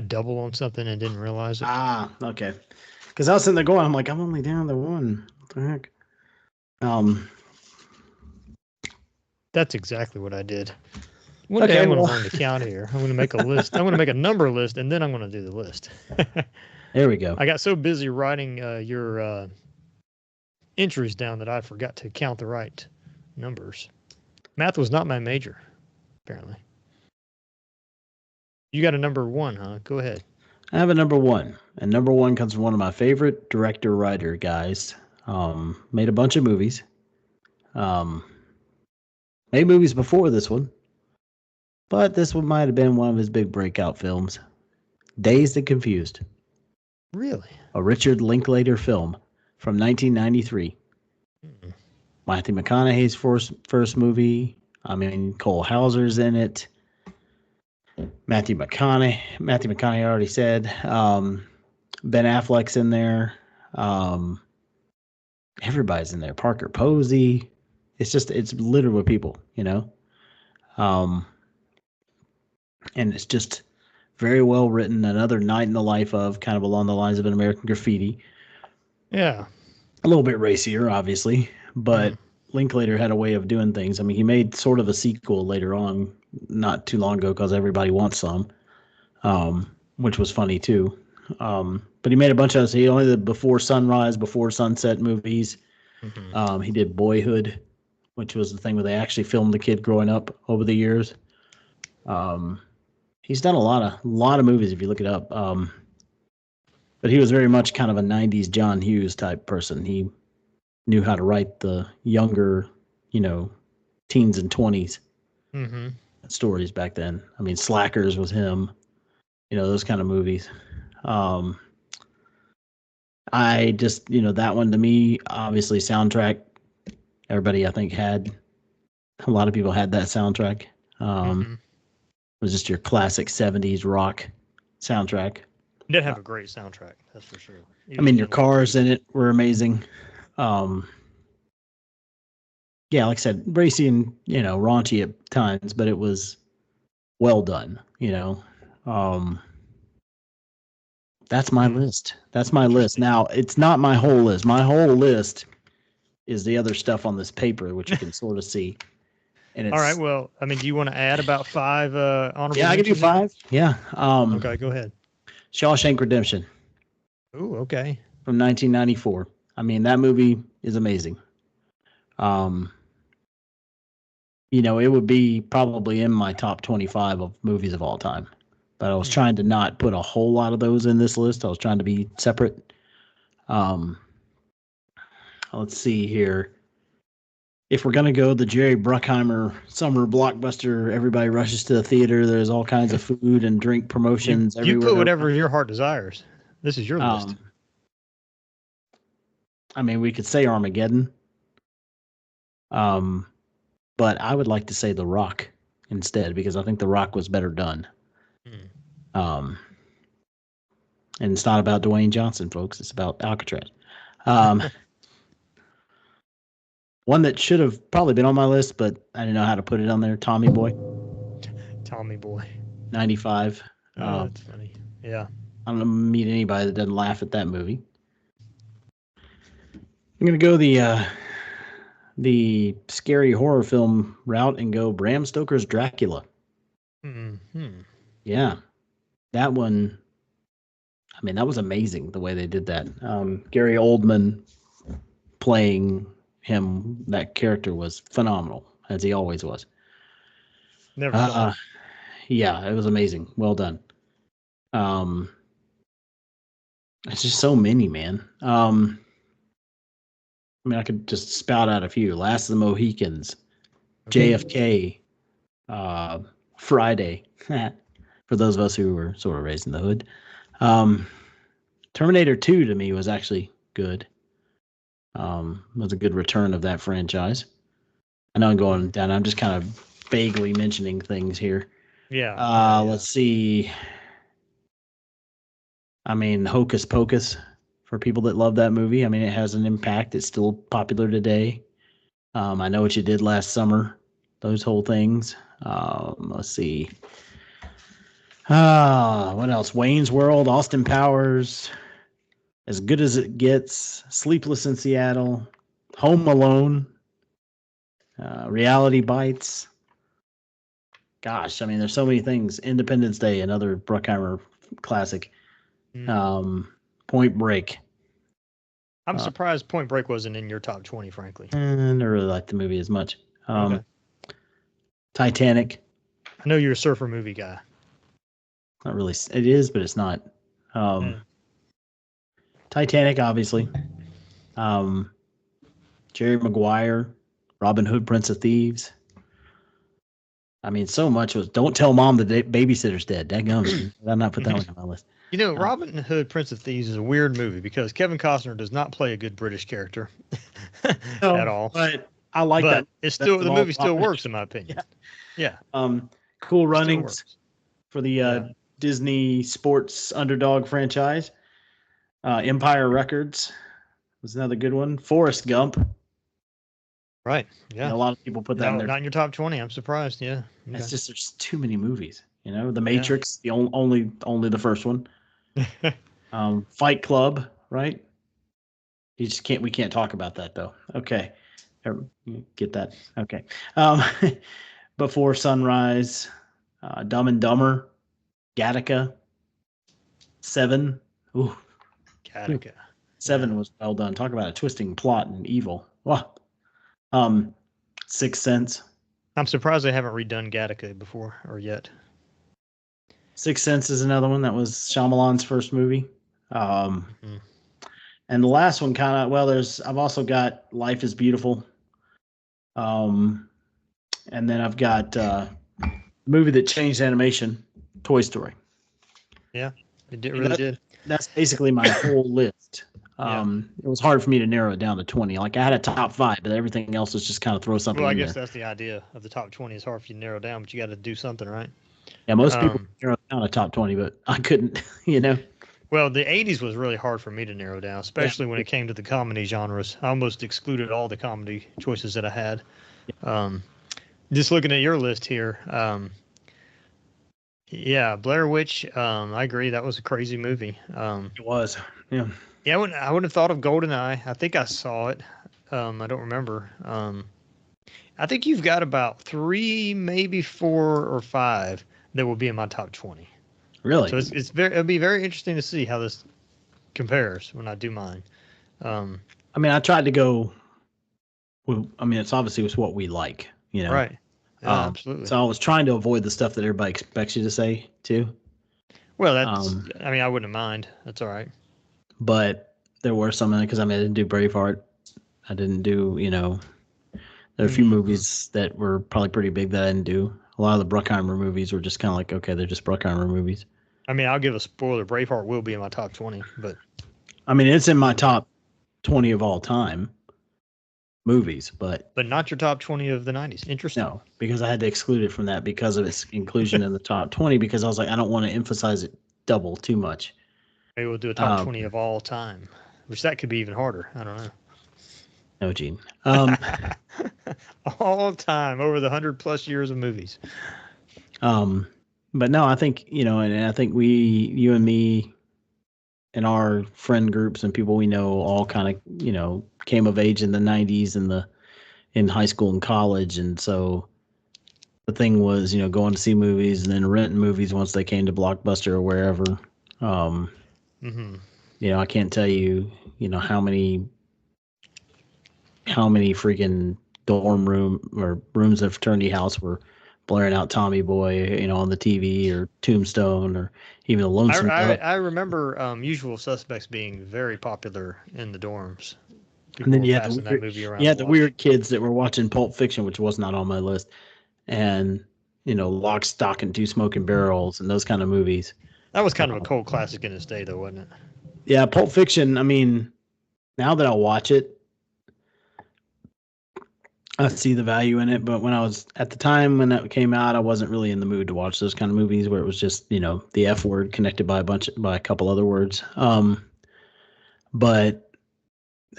[SPEAKER 1] double on something and didn't realize it.
[SPEAKER 2] Ah, okay. Because I was sitting there going, I'm like, I'm only down to 1. What the heck?
[SPEAKER 1] That's exactly what I did. One day I'm going to learn to count here. I'm going to make a list. I'm going to make a number list, and then I'm going to do the list.
[SPEAKER 2] There we go.
[SPEAKER 1] I got so busy writing your entries down that I forgot to count the right numbers. Math was not my major, apparently. You got a number 1, huh? Go ahead.
[SPEAKER 2] I have a number 1, and number 1 comes from one of my favorite director-writer guys. Made a bunch of movies. Made movies before this one, but this one might have been one of his big breakout films. Dazed and Confused.
[SPEAKER 1] Really?
[SPEAKER 2] A Richard Linklater film from 1993. Mm-hmm. Matthew McConaughey's first movie. I mean, Cole Hauser's in it. Matthew McConaughey I already said. Ben Affleck's in there. Everybody's in there. Parker Posey. It's littered with people, you know. And it's just very well written. Another night in the life of, kind of along the lines of An American Graffiti.
[SPEAKER 1] Yeah.
[SPEAKER 2] A little bit racier, obviously, but Linklater had a way of doing things. I mean, he made sort of a sequel later on, not too long ago, because Everybody Wants Some, which was funny too. But he made a bunch of, he only did Before Sunrise, Before Sunset movies. Mm-hmm. He did Boyhood, which was the thing where they actually filmed the kid growing up over the years. He's done a lot of movies if you look it up. But he was very much kind of a 90s John Hughes type person. He knew how to write the younger, teens and 20s stories back then. I mean, Slackers was him, those kind of movies. I just, that one to me, obviously soundtrack, everybody I think a lot of people had that soundtrack. It was just your classic 70s rock soundtrack.
[SPEAKER 1] It did have a great soundtrack, that's for sure.
[SPEAKER 2] I mean, your cars in it were amazing. Yeah, like I said, racy and, raunchy at times, but it was well done, That's my list. That's my list. Now, it's not my whole list. My whole list is the other stuff on this paper, which you can sort of see. And it's,
[SPEAKER 1] all right. Well, I mean, do you want to add about 5 honorable?
[SPEAKER 2] Yeah, I can do 5. Yeah.
[SPEAKER 1] Okay, go ahead.
[SPEAKER 2] Shawshank Redemption.
[SPEAKER 1] Ooh, okay.
[SPEAKER 2] From 1994. I mean, that movie is amazing. It would be probably in my top 25 of movies of all time. But I was trying to not put a whole lot of those in this list. I was trying to be separate. Let's see here. If we're going to go the Jerry Bruckheimer summer blockbuster, everybody rushes to the theater. There's all kinds of food and drink promotions everywhere.
[SPEAKER 1] You put whatever your heart desires. This is your list.
[SPEAKER 2] I mean, we could say Armageddon. But I would like to say The Rock instead, because I think The Rock was better done. And it's not about Dwayne Johnson, folks. It's about Alcatraz. One that should have probably been on my list, but I didn't know how to put it on there. Tommy Boy.
[SPEAKER 1] Tommy Boy.
[SPEAKER 2] 95.
[SPEAKER 1] Oh, that's funny. Yeah.
[SPEAKER 2] I don't meet anybody that doesn't laugh at that movie. I'm going to go the scary horror film route and go Bram Stoker's Dracula. Yeah. That one, I mean, that was amazing the way they did that. Gary Oldman playing him, that character was phenomenal, as he always was.
[SPEAKER 1] Never.
[SPEAKER 2] Yeah, it was amazing. Well done. It's just so many, man. I mean, I could just spout out a few. Last of the Mohicans, JFK, Friday, for those of us who were sort of raised in the hood. Terminator 2 to me was actually good. Was a good return of that franchise. I know I'm going down. I'm just kind of vaguely mentioning things here.
[SPEAKER 1] Yeah.
[SPEAKER 2] Let's see. I mean, Hocus Pocus, for people that love that movie. I mean, it has an impact. It's still popular today. I Know What You Did Last Summer. Those whole things. Let's see. What else? Wayne's World, Austin Powers, As Good as It Gets, Sleepless in Seattle, Home Alone, Reality Bites. Gosh, I mean, there's so many things. Independence Day, another Bruckheimer classic. Point Break.
[SPEAKER 1] I'm surprised Point Break wasn't in your top 20, frankly.
[SPEAKER 2] I don't really like the movie as much. Okay. Titanic.
[SPEAKER 1] I know you're a surfer movie guy.
[SPEAKER 2] Not really. It is, but it's not. Titanic, obviously. Jerry Maguire, Robin Hood, Prince of Thieves. I mean, so much was. Don't tell mom the babysitter's dead. Dadgummit. I'll not put that one on my list.
[SPEAKER 1] You know, Robin Hood, Prince of Thieves is a weird movie because Kevin Costner does not play a good British character at all.
[SPEAKER 2] But I like that.
[SPEAKER 1] It's still the movie still works in my opinion. Yeah.
[SPEAKER 2] Cool Runnings for the Disney Sports Underdog franchise. Empire Records was another good one. Forrest Gump.
[SPEAKER 1] Right. Yeah.
[SPEAKER 2] A lot of people put that in there.
[SPEAKER 1] Not in your top 20. I'm surprised. Yeah.
[SPEAKER 2] Okay. It's just there's too many movies. You know, The Matrix, the only the first one. Fight Club, right? You just can't. We can't talk about that though. Okay, get that. Okay. Before Sunrise, Dumb and Dumber, Gattaca, Seven. Ooh,
[SPEAKER 1] Gattaca.
[SPEAKER 2] Seven was well done. Talk about a twisting plot and evil. Wow. Sixth Sense.
[SPEAKER 1] I'm surprised they haven't redone Gattaca before or yet.
[SPEAKER 2] Sixth Sense is another one that was Shyamalan's first movie. And the last one I've also got Life is Beautiful. And then I've got a movie that changed animation, Toy Story.
[SPEAKER 1] Yeah, it really did.
[SPEAKER 2] That's basically my whole list. It was hard for me to narrow it down to 20. Like I had a top 5, but everything else was just kind of throw something in there.
[SPEAKER 1] Well, I guess that's the idea of the top 20. It's hard for you to narrow down, but you got to do something, right?
[SPEAKER 2] Yeah, most people narrow down a top 20, but I couldn't,
[SPEAKER 1] Well, the 80s was really hard for me to narrow down, especially when it came to the comedy genres. I almost excluded all the comedy choices that I had. Just looking at your list here, Yeah, Blair Witch. I agree. That was a crazy movie.
[SPEAKER 2] It was. Yeah.
[SPEAKER 1] Yeah, I wouldn't have thought of GoldenEye. I think I saw it. I don't remember. I think you've got about 3, maybe 4 or 5 that will be in my top 20.
[SPEAKER 2] Really?
[SPEAKER 1] So it'll be very interesting to see how this compares when I do mine.
[SPEAKER 2] I mean, I tried to go. I mean, it's obviously it's what we like, you know.
[SPEAKER 1] Right. Yeah, absolutely.
[SPEAKER 2] So I was trying to avoid the stuff that everybody expects you to say too.
[SPEAKER 1] Well, I mean, I wouldn't mind. That's all right.
[SPEAKER 2] But there were some because I mean, I didn't do Braveheart. I didn't do, you know, there are a few movies that were probably pretty big that I didn't do. A lot of the Bruckheimer movies were just kind of like, okay, they're just Bruckheimer movies.
[SPEAKER 1] I mean, I'll give a spoiler. Braveheart will be in my top 20, but
[SPEAKER 2] I mean, it's in my top 20 of all time movies, but
[SPEAKER 1] not your top 20 of the 90s. Interesting.
[SPEAKER 2] No, because I had to exclude it from that because of its inclusion in the top 20 because I was like, I don't want to emphasize it double too much.
[SPEAKER 1] Maybe we'll do a top 20 of all time, which that could be even harder. I don't know.
[SPEAKER 2] No, Gene.
[SPEAKER 1] All time over the 100+ years of movies.
[SPEAKER 2] But no, I think, you know, and I think you and me and our friend groups and people we know all kind of, you know, came of age in the 90s and in high school and college. And so the thing was, you know, going to see movies and then renting movies once they came to Blockbuster or wherever. You know, I can't tell you, you know, how many freaking dorm room or rooms of fraternity house were blaring out Tommy Boy, you know, on the TV or Tombstone or even a Lonesome.
[SPEAKER 1] I remember Usual Suspects being very popular in the dorms.
[SPEAKER 2] People and then you had the weird kids that were watching Pulp Fiction, which was not on my list, and you know, Lock, Stock, and Two Smoking Barrels and those kind of movies.
[SPEAKER 1] That was kind of a cult classic in its day, though, wasn't it?
[SPEAKER 2] Yeah, Pulp Fiction. I mean, now that I watch it, I see the value in it, but when I was at the time when that came out, I wasn't really in the mood to watch those kind of movies where it was just, you know, the F word connected by a couple other words. But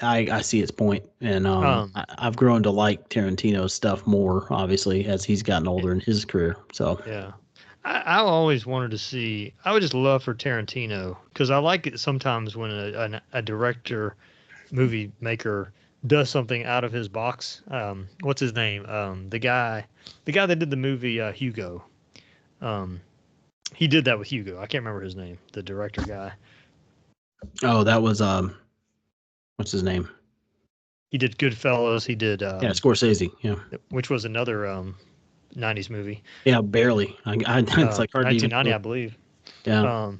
[SPEAKER 2] I see its point, and I've grown to like Tarantino's stuff more, obviously, as he's gotten older in his career. So
[SPEAKER 1] yeah, I always wanted to see. I would just love for Tarantino because I like it sometimes when a director, movie maker does something out of his box. What's his name? The guy that did the movie Hugo. He did that with Hugo. I can't remember his name. The director guy.
[SPEAKER 2] Oh, that was what's his name?
[SPEAKER 1] He did Goodfellas. He did
[SPEAKER 2] Scorsese. Yeah,
[SPEAKER 1] which was another 90s movie.
[SPEAKER 2] Yeah, barely. It's like hard
[SPEAKER 1] 1990, I believe.
[SPEAKER 2] Yeah.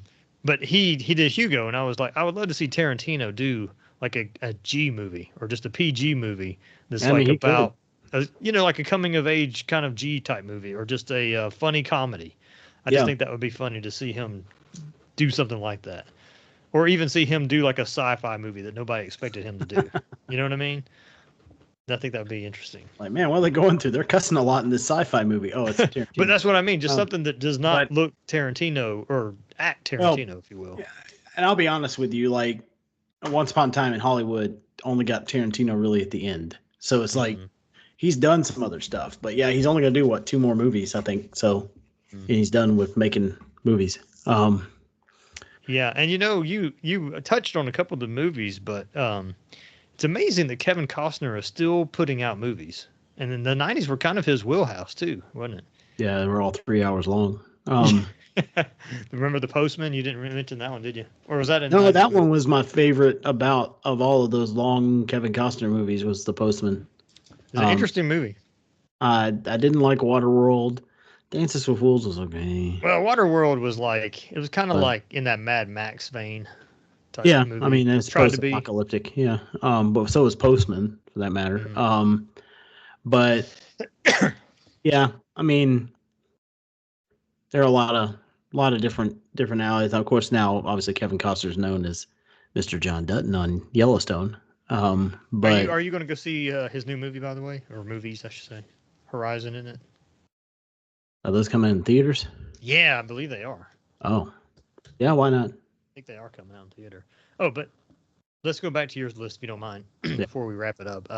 [SPEAKER 1] But he did Hugo, and I was like, I would love to see Tarantino do like a G movie or just a PG movie that's about, you know, like a coming of age kind of G type movie or just a funny comedy. I just think that would be funny to see him do something like that, or even see him do like a sci-fi movie that nobody expected him to do. You know what I mean? I think that would be interesting.
[SPEAKER 2] Like, man, what are they going through? They're cussing a lot in this sci-fi movie. Oh, it's Tarantino.
[SPEAKER 1] But that's what I mean. Just something that does not look Tarantino or act Tarantino, if you will.
[SPEAKER 2] Yeah, and I'll be honest with you, like Once Upon a Time in Hollywood only got Tarantino really at the end. So it's like he's done some other stuff. But yeah, he's only going to do 2 more movies, I think. So he's done with making movies.
[SPEAKER 1] Yeah, and you know, you touched on a couple of the movies, but it's amazing that Kevin Costner is still putting out movies. And then the 90s were kind of his wheelhouse too, wasn't it?
[SPEAKER 2] Yeah, they were all 3 hours long.
[SPEAKER 1] Remember The Postman? You didn't mention that one, did you? Or was that
[SPEAKER 2] No, that one was my favorite of all of those long Kevin Costner movies was The Postman.
[SPEAKER 1] It's an interesting movie.
[SPEAKER 2] I didn't like Waterworld. Dances with Wolves was okay.
[SPEAKER 1] Well, Waterworld was like, it was kind of like in that Mad Max vein.
[SPEAKER 2] Yeah, I mean, it's post-apocalyptic. Yeah, but so was Postman for that matter. But yeah, I mean, there are a lot of different alleys. Of course, now obviously Kevin Costner is known as Mr. John Dutton on Yellowstone. But
[SPEAKER 1] are you going to go see his new movie, by the way, or movies, I should say? Horizon, isn't it?
[SPEAKER 2] Are those coming in theaters?
[SPEAKER 1] Yeah, I believe they are.
[SPEAKER 2] Oh, yeah. Why not?
[SPEAKER 1] I think they are coming out in theater. Oh, but let's go back to your list if you don't mind before we wrap it up.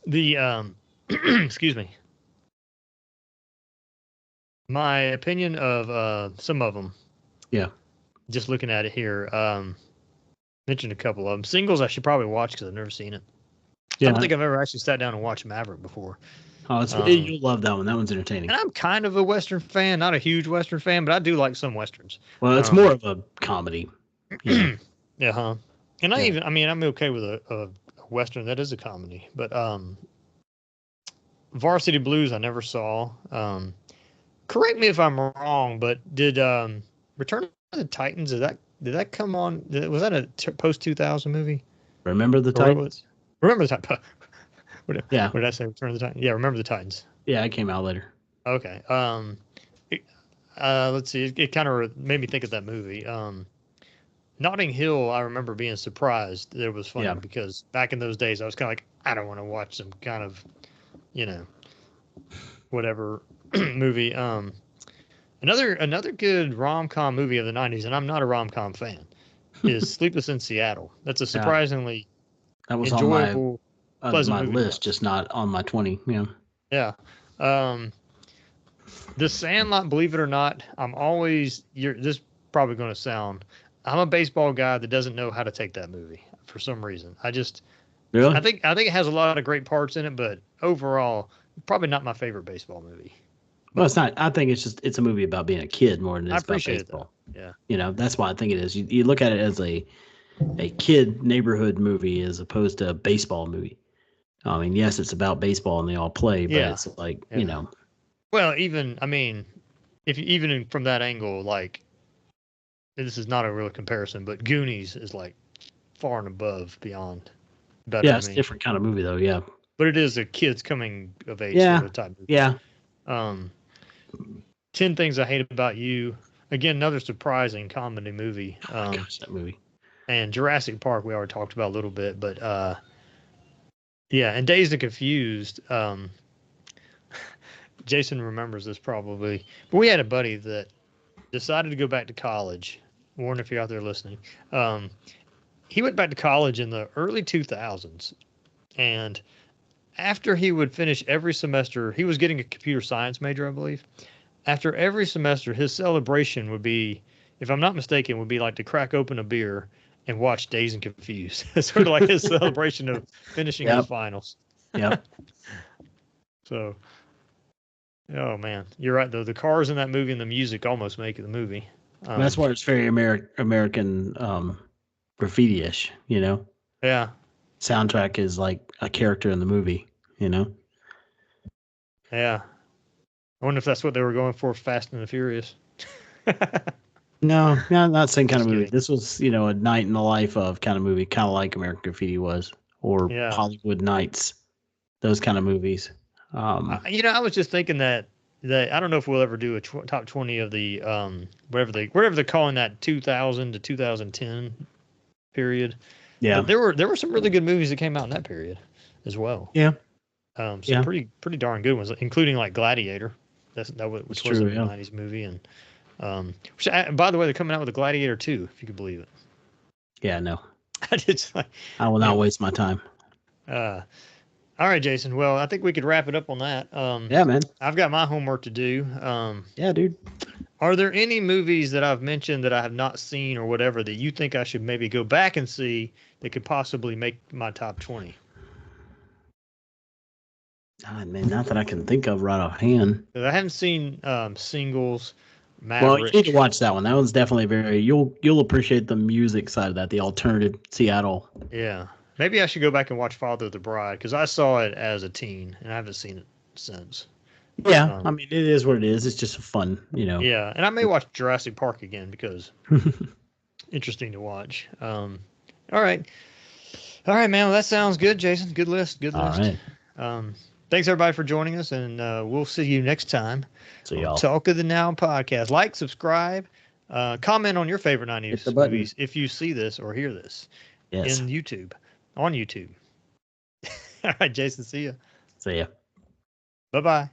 [SPEAKER 1] Excuse me. My opinion of some of them.
[SPEAKER 2] Yeah.
[SPEAKER 1] Just looking at it here. Mentioned a couple of them. Singles I should probably watch because I've never seen it. Yeah. I don't think I've ever actually sat down and watched Maverick before.
[SPEAKER 2] Oh, you'll love that one. That one's entertaining.
[SPEAKER 1] And I'm kind of a Western fan, not a huge Western fan, but I do like some Westerns.
[SPEAKER 2] Well, it's more of a comedy.
[SPEAKER 1] Yeah. Yeah, And I'm okay with a Western that is a comedy. But Varsity Blues I never saw. Correct me if I'm wrong, but did Return of the Titans, did that come on? Was that a post 2000 movie?
[SPEAKER 2] Remember the Titans?
[SPEAKER 1] Remember the Titans. What
[SPEAKER 2] did
[SPEAKER 1] I say? Return of the Titans. Yeah, Remember the Titans.
[SPEAKER 2] Yeah, it came out later.
[SPEAKER 1] Okay. Let's see. It kind of made me think of that movie. Notting Hill, I remember being surprised that it was funny because back in those days, I was kind of like, I don't want to watch some kind of, whatever movie. Another good rom-com movie of the 90s, and I'm not a rom-com fan, is Sleepless in Seattle. That's a surprisingly enjoyable, pleasant
[SPEAKER 2] my list, just not on my 20. Yeah.
[SPEAKER 1] Yeah. The Sandlot, believe it or not, this is probably going to sound, I'm a baseball guy that doesn't know how to take that movie for some reason.
[SPEAKER 2] Really?
[SPEAKER 1] I think it has a lot of great parts in it, but overall, probably not my favorite baseball movie.
[SPEAKER 2] Well, it's not. I think it's a movie about being a kid more than it's about baseball.
[SPEAKER 1] Yeah.
[SPEAKER 2] That's why I think it is. You look at it as a kid neighborhood movie as opposed to a baseball movie. I mean, yes, it's about baseball and they all play, but it's like,
[SPEAKER 1] Well, even from that angle, like, this is not a real comparison, but Goonies is like far and above beyond better.
[SPEAKER 2] Yeah, it's a different kind of movie though. Yeah.
[SPEAKER 1] But it is a kids coming of age
[SPEAKER 2] sort
[SPEAKER 1] of type movie.
[SPEAKER 2] Yeah.
[SPEAKER 1] 10 Things I Hate About You. Again, another surprising comedy movie.
[SPEAKER 2] Oh my gosh, that movie.
[SPEAKER 1] And Jurassic Park, we already talked about a little bit, but and Dazed and Confused. Jason remembers this probably, but we had a buddy that decided to go back to college. Warren, if you're out there listening, he went back to college in the early 2000s, and after he would finish every semester, he was getting a computer science major, I believe. After every semester, his celebration would be, if I'm not mistaken, would be like to crack open a beer and watch Dazed and Confused. It's sort of like his celebration of finishing his finals.
[SPEAKER 2] Yeah.
[SPEAKER 1] So, oh man, you're right though. The cars in that movie and the music almost make it the movie.
[SPEAKER 2] That's why it's very American graffiti-ish,
[SPEAKER 1] Yeah.
[SPEAKER 2] Soundtrack is like a character in the movie,
[SPEAKER 1] Yeah. I wonder if that's what they were going for, Fast and the Furious.
[SPEAKER 2] No, not the same kind of movie. This was, a night in the life of kind of movie, kind of like American Graffiti was, or Hollywood Nights, those kind of movies.
[SPEAKER 1] I was just thinking that I don't know if we'll ever do a top 20 of the whatever they're calling that 2000 to 2010 period.
[SPEAKER 2] Yeah,
[SPEAKER 1] but there were some really good movies that came out in that period as well.
[SPEAKER 2] Yeah,
[SPEAKER 1] some pretty darn good ones, including like Gladiator. Which was a 90s movie, and which by the way, they're coming out with a Gladiator 2, if you could believe it.
[SPEAKER 2] Yeah, no,
[SPEAKER 1] I
[SPEAKER 2] will not waste my time.
[SPEAKER 1] All right, Jason. Well, I think we could wrap it up on that.
[SPEAKER 2] Yeah, man.
[SPEAKER 1] I've got my homework to do.
[SPEAKER 2] Yeah, dude.
[SPEAKER 1] Are there any movies that I've mentioned that I have not seen or whatever that you think I should maybe go back and see that could possibly make my top 20?
[SPEAKER 2] God, man, not that I can think of right offhand.
[SPEAKER 1] I haven't seen Singles, Maverick.
[SPEAKER 2] Well, you need to watch that one. That one's definitely you'll appreciate the music side of that, the alternative Seattle.
[SPEAKER 1] Yeah. Maybe I should go back and watch Father of the Bride because I saw it as a teen and I haven't seen it since.
[SPEAKER 2] Yeah, I mean, it is what it is. It's just fun,
[SPEAKER 1] Yeah, and I may watch Jurassic Park again because interesting to watch. All right, man. Well, that sounds good, Jason. Good list. Good list.
[SPEAKER 2] All right.
[SPEAKER 1] Thanks everybody for joining us, and we'll see you next time.
[SPEAKER 2] See y'all.
[SPEAKER 1] Talk of the Now podcast. Like, subscribe, comment on your favorite 90s movies if you see this or hear this in YouTube. On YouTube. All right, Jason, see ya.
[SPEAKER 2] See ya.
[SPEAKER 1] Bye-bye.